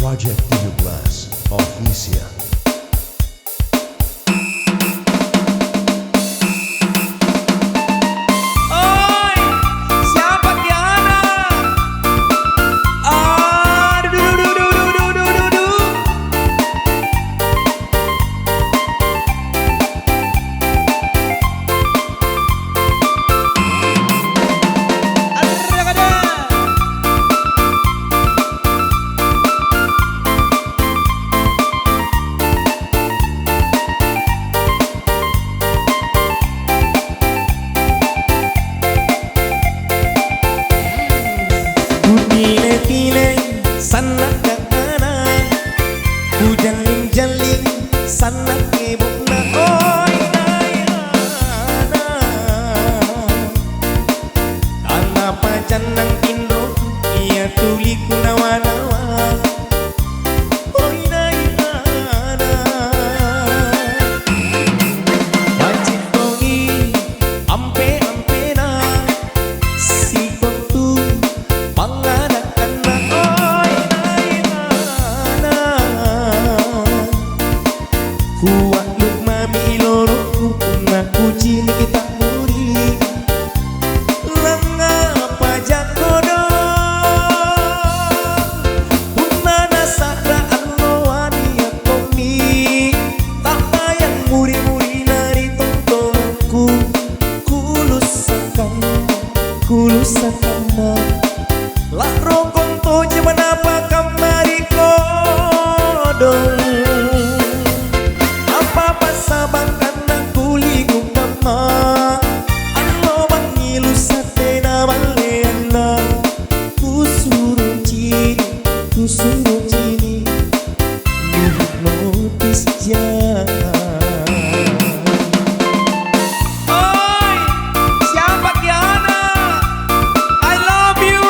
Project 17 Official. Tile-tile sana ke ana, ku jaling-jaling sana ke bukna. Oi ana, tanah pacan nang Indo ia tuli kunawa-nawa. Oi ana, wajib tongi ampe-ampe na si kontu panganak. Kuat luk mami loro ngaku cini kita muri lenga pajak kodong punana sakra alowani akomi tak bayang muri-muri nari tontonku kulusakan lah rokong toje menapa kamari kodong sabang karena kuligu kama ano bangilu sa tena balena kusuro cini hipnotis jangan. Oi siapa Kiana, I love you.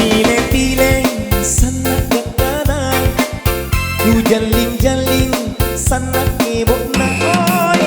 Tile-tile sana ke ana, ku jaling-jaling sana ke bukna. Oi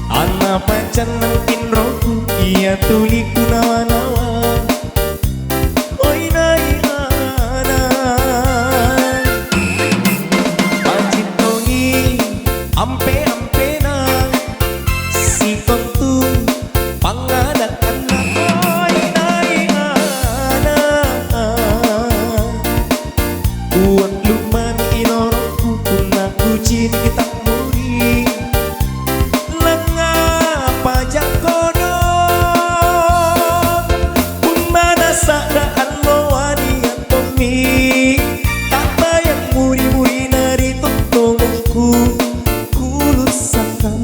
ana pacan nang Indroku ia tuli kunawa-nawa. Oi ana wajib tongi ampe-ampe na si kontu panganak anak. Oi ana buat lumani inoroku kunaku cini kita muri lenga pajak kodong punana sadaan lowani atomi tak bayang muri-muri nari tontonku kulusakan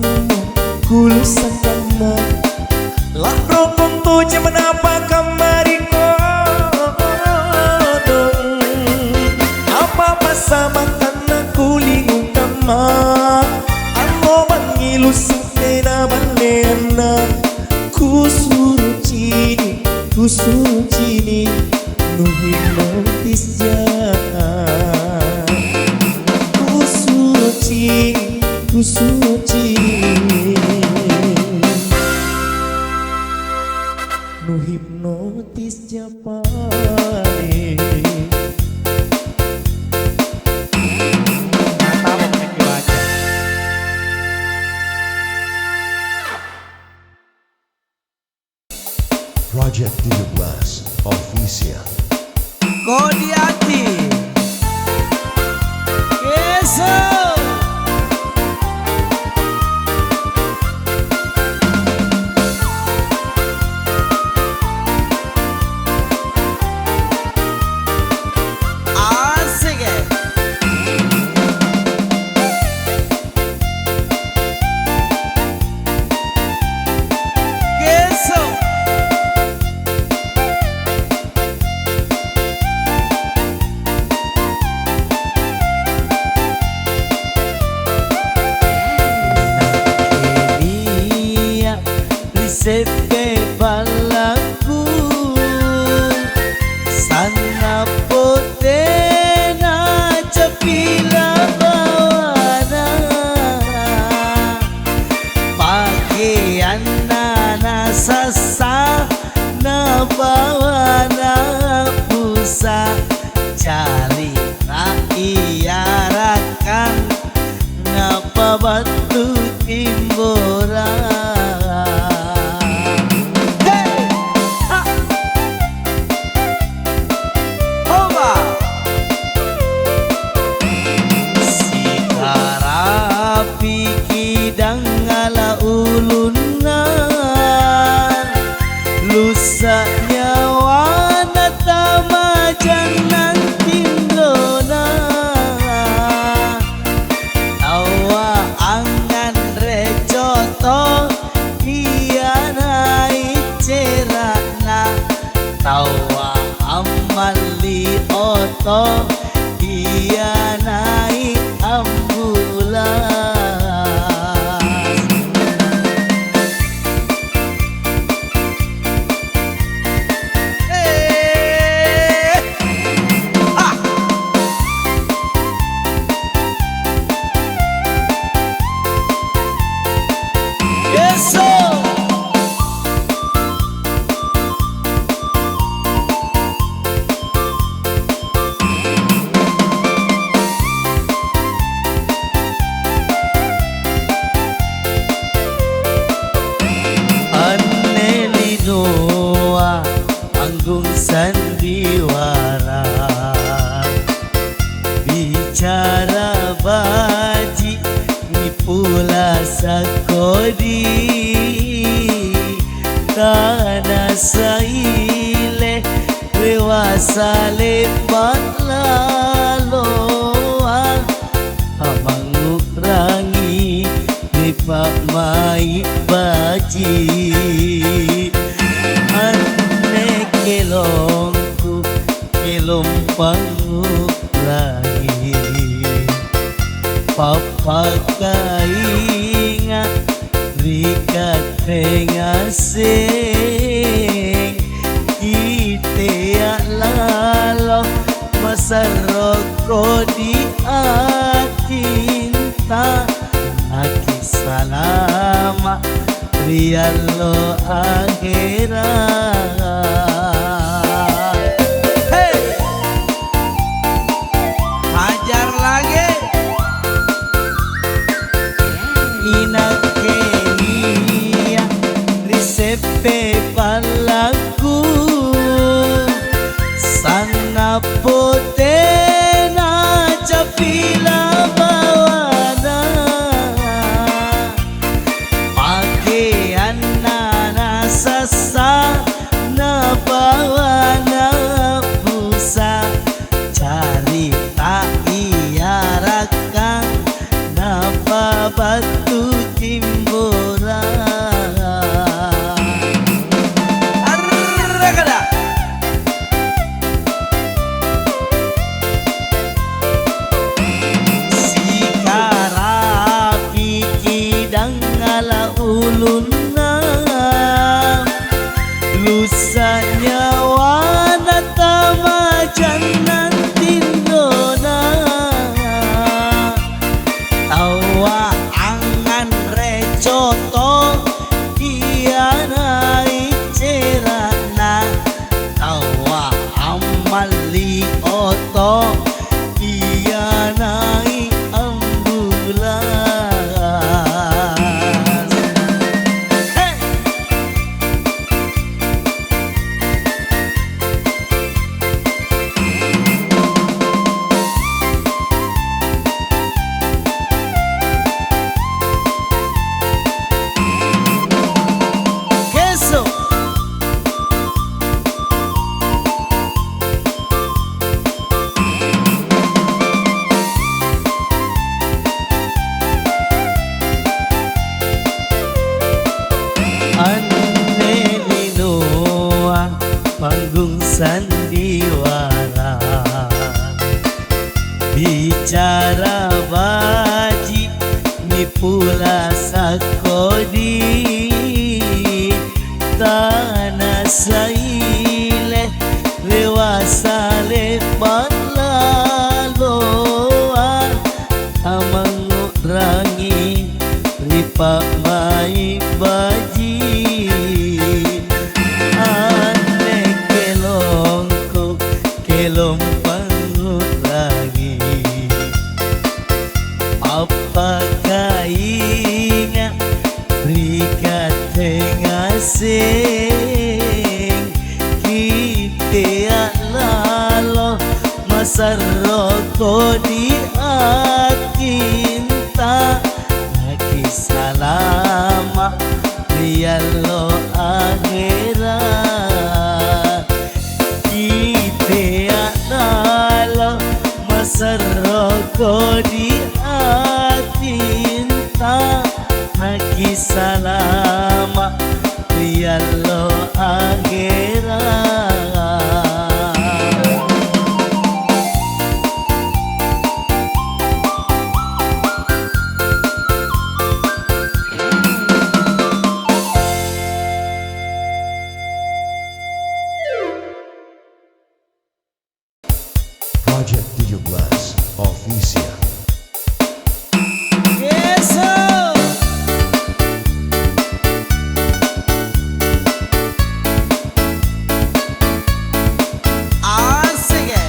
lah rokong toje menapa kamari kodong apa pasabang karena kulingu kama ano bangilu sa tena balena kusuro cini nu hipnotis jangan. Kusuro cini nu hipnotis japane. Project 17 Official. Kodiati Keso asik Keso Sana potena capila bawana pakaian nana sasa na bawana busa cari iarakan na pabatu timbora. Lusa nyawa na tamajan ng tindona tawa angan rejoto iya na icera na tawa amali oto iya na ambulan. Anggung sandiwara bicara baji ni pula sakodi tanah saile lewasa lebat laloa amangukrangi ni pak mai baji kelongku kelom pangukrahi papa kainga rikat pengasing kita ya lalo masaroko di atinta aki salama rialo akhirat. Palaku sana potena capila bawana pakaian nana sasa na bawana busa cari tak iarakan na babatu timbora. Lusa nyawa na tamajan ng tindona tawa angan rejoto iya na icera na tawa amali oto iya na ambulan. balaloan amang rangi ripa mai baji ane kelongko kelong pangurangi apa kainga berikat tengasing kita lalo masa roko di akinta lagi salama lialo akhirat kita lalo masa roko di akinta lagi salama lialo akhirat. Project 17 Official. Yes, sir. Asik ya.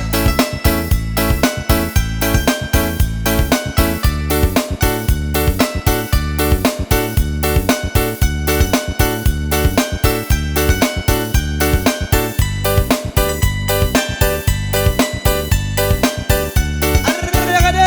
Arragada.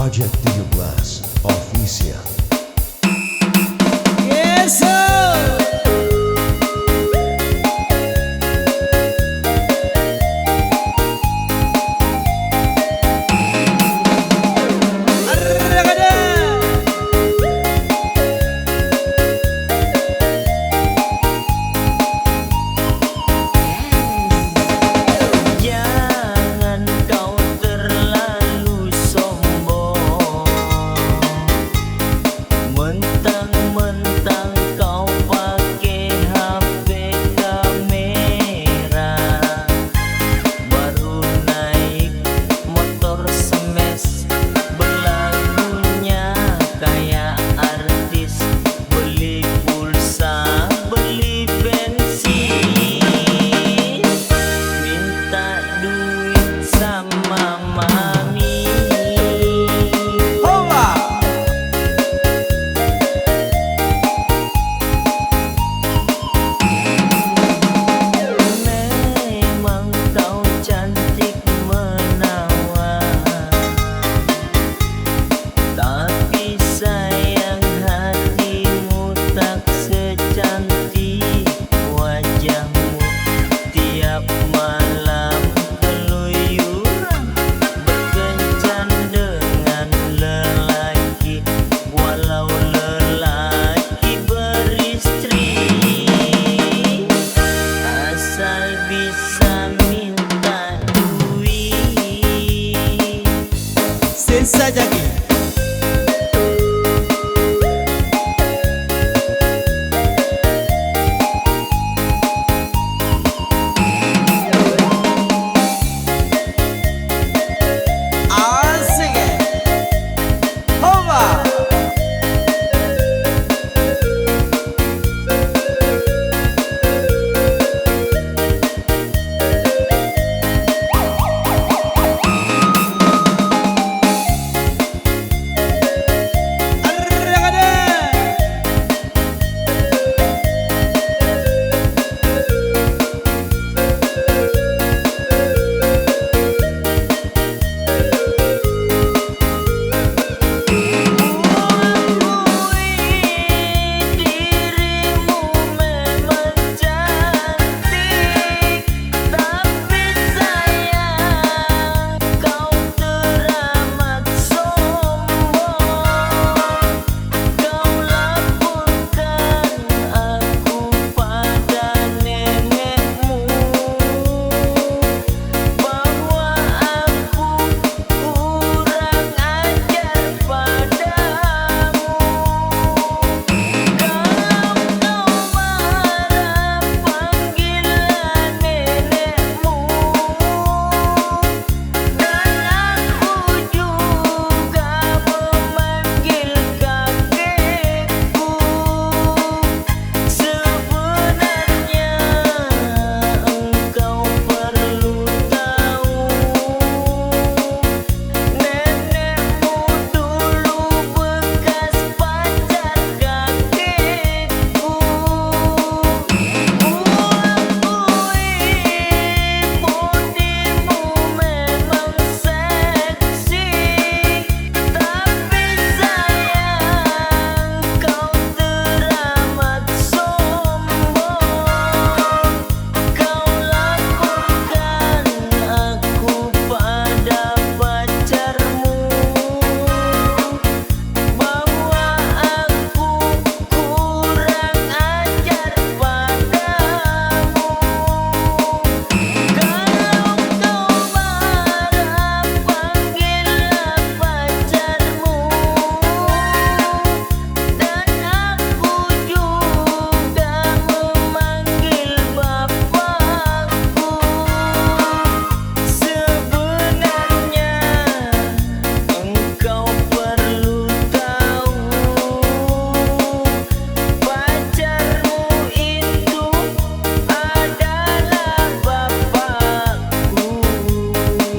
Pajak 17 Official. Yes, sir. Saja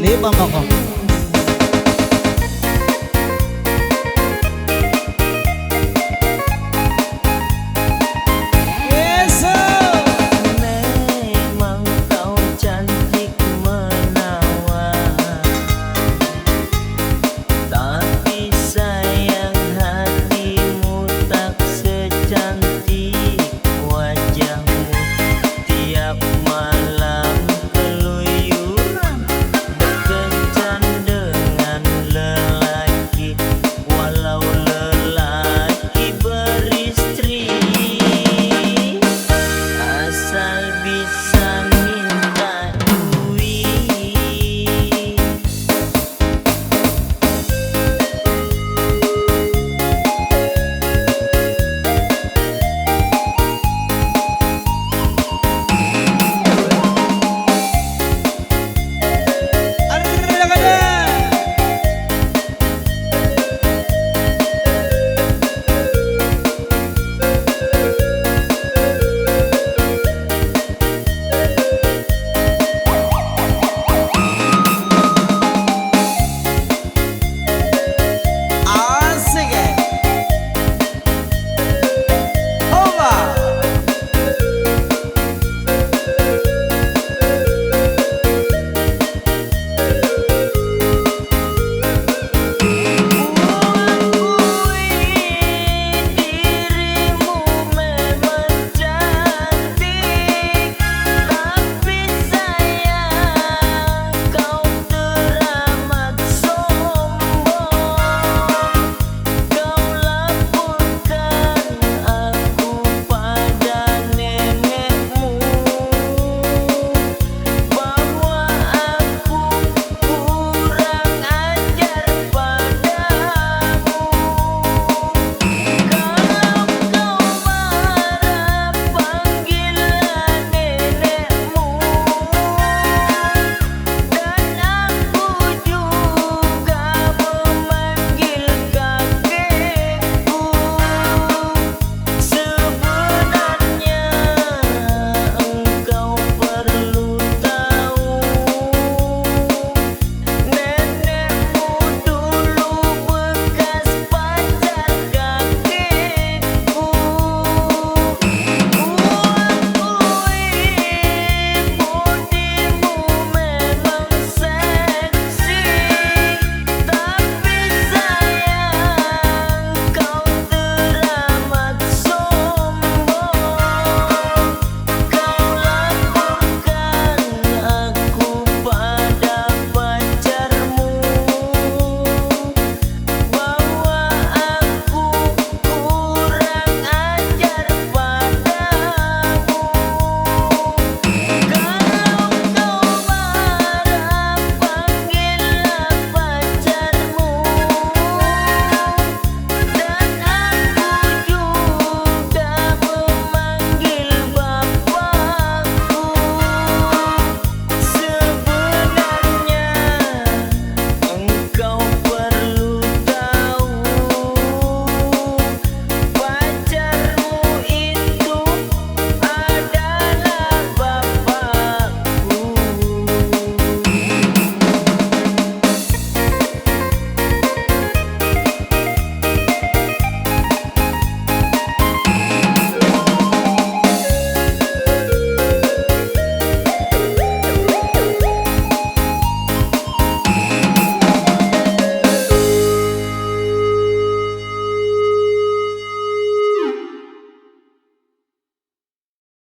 Lima Mokong.